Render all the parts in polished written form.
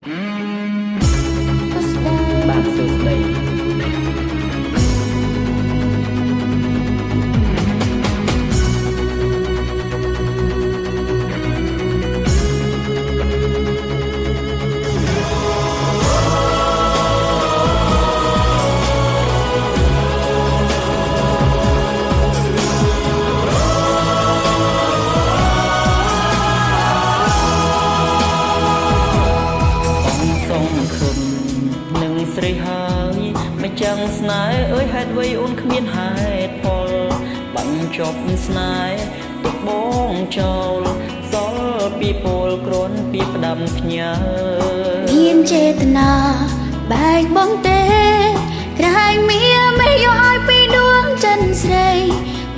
បាទសួស្តីស្រីហើយមិនចាំងស្នេហ៍អើយហេតុអ្វីអូនគ្មានហេតុផលបញ្ចប់ស្នេហ៍ទុកបងចោលសល់ពីពលគ្រាន់ពីផ្ដាំផ្ញើមានចេតនាបែកបងទេក្រែងមាមិនយកឲ្យពីដួងចិនស្រី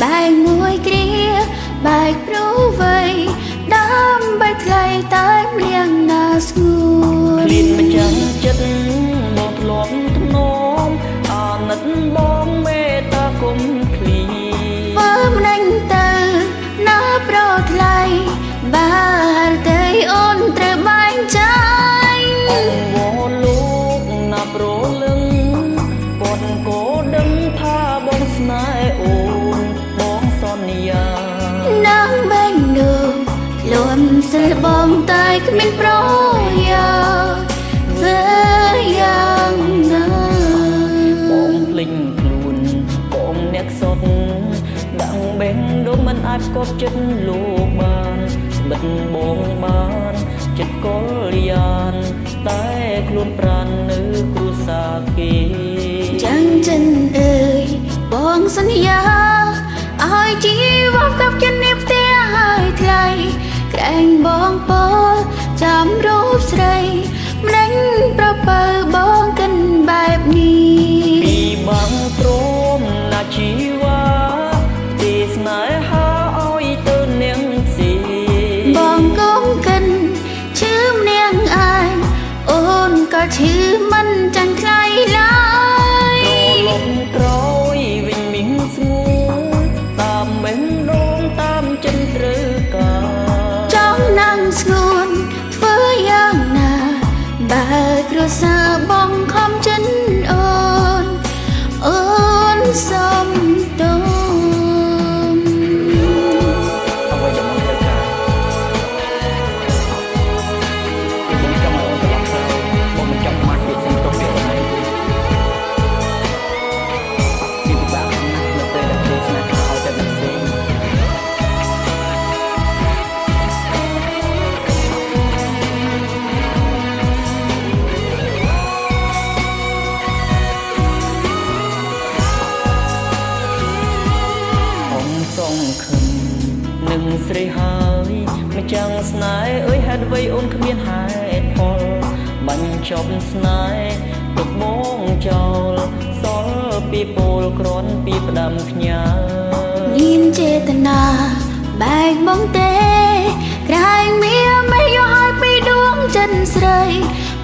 បែកមួយគ្រាបែកព្រោះវ័យដើម្បីថ្លៃតែម្លៀងណាស្ងួនឃ្លានមិនចាំងចិត្តមកធ្លាប់ធ្នមអាណិតបងមេត្តាគុំឃ្លីបើមិនដឹងទៅណាប្រថ្លៃបាល់ទៅអូនត្រូវបែងចាយអងវលោកណាប្រលឹងគាត់ក៏ដឹងថាបងស្នេហ៍អូនបងសន្យាណាងបែងនោះខ្លួនសិលបងតែគ្មានប្រយោជន៍ធ្វើយ៉ាងណាបងភ្លេចខ្លួនបងអ្នកសតដាំងបេះដូងមិនអាចកប់ចិត្តលោកបានបិទបងបានចិត្តកលយានតែខ្លួនប្រាណនៅគ្រួសារគេចាំងចិនអើយបងសន្យាឲ្យជីវ៉ាប់กับចិត្តនេះផ្ទះហើយថ្លៃក្រែងបងពោចាំរូបស្រីម្ដេចប្រពើបងកិនបែបនេះពីបងព្រមណាជីវ៉ាទីស្នេហាឲ្យទៅនាងស៊ីបងកុំកិនឈឺម្នាងអាយអូនក៏ឈឺមិនចាញ់ថ្លៃឡើយលំក្រោយវិញមីងស្ងួនតាមបេះដូងតាមចិនត្រូវការចង់ណាំងស្ងួនធ្វើយ៉ាងណាបើគ្រួសារបងខំចិនអូនសំទោមអ្វីដែលមកត្រូវការបងចង់ឲ្យអូនត្រឡប់ទៅបងមិនចង់មកពីសំទោសពីអូនទេពីពិបាកណាស់នៅពេលដែលគេស្នេហ៍ឲ្យតែអ្នកផ្សេងសងខឹមនឹងស្រីហើយមិនចាំងស្នេហ៍អើយហេតុអ្វីអូនគ្មានហេតុផលបញ្ចប់ស្នេហ៍ទុកបងចោលសល់ពីពលគ្រាន់ពីផ្ដាំផ្ញើមានចេតនាបែកបងទេក្រែងមាមិនយកឲ្យពីដួងចិនស្រី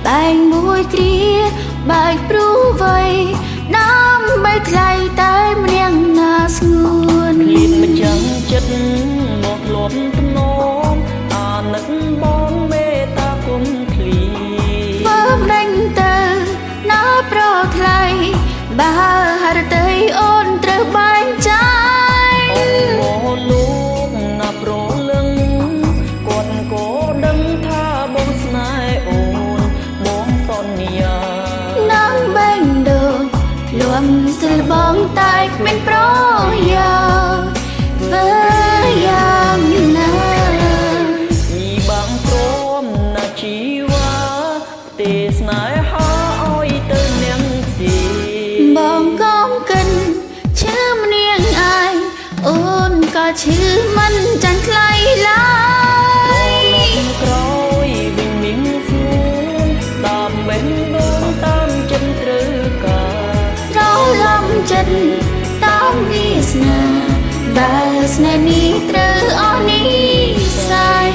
បែកមួយគ្រាបែកព្រោះវ័យដើម្បីថ្លៃតែម្នាក់ណាស្ងួនឃ្លានមិនចាំងចិត្តមកធ្លាប់ធ្នមអាណិតបងមេត្តាគុំឃ្លីបើមិនដឹងទៅណាប្រថ្លៃបើហរទៅអូនត្រូវបែងចាយអងលោកណាប្រលឹងគាត់ក៏ដឹងថាបងស្នេហ៍អូនបងសន្យាណាំបែងដូងខ្លួនសិលបងតែគ្មានប្រយោជន៍ធ្វើយ៉ាងណាពីបាំងព្រមណាជីវ៉ាទេស្នេហាឲ្យទៅនាងស៊ីបងកុំកិនឈឺម្នាងអាយអូនក៏ឈឺមិនចាញ់ថ្លៃឡើយក្រោយវិញមីងស្ងួនតាមបេះដូងតាមចិត្តត្រូវការត្រឡំចិត្តតាមវាសនាបើស្នេហ៍នេះត្រូវអស់និស្ស័យ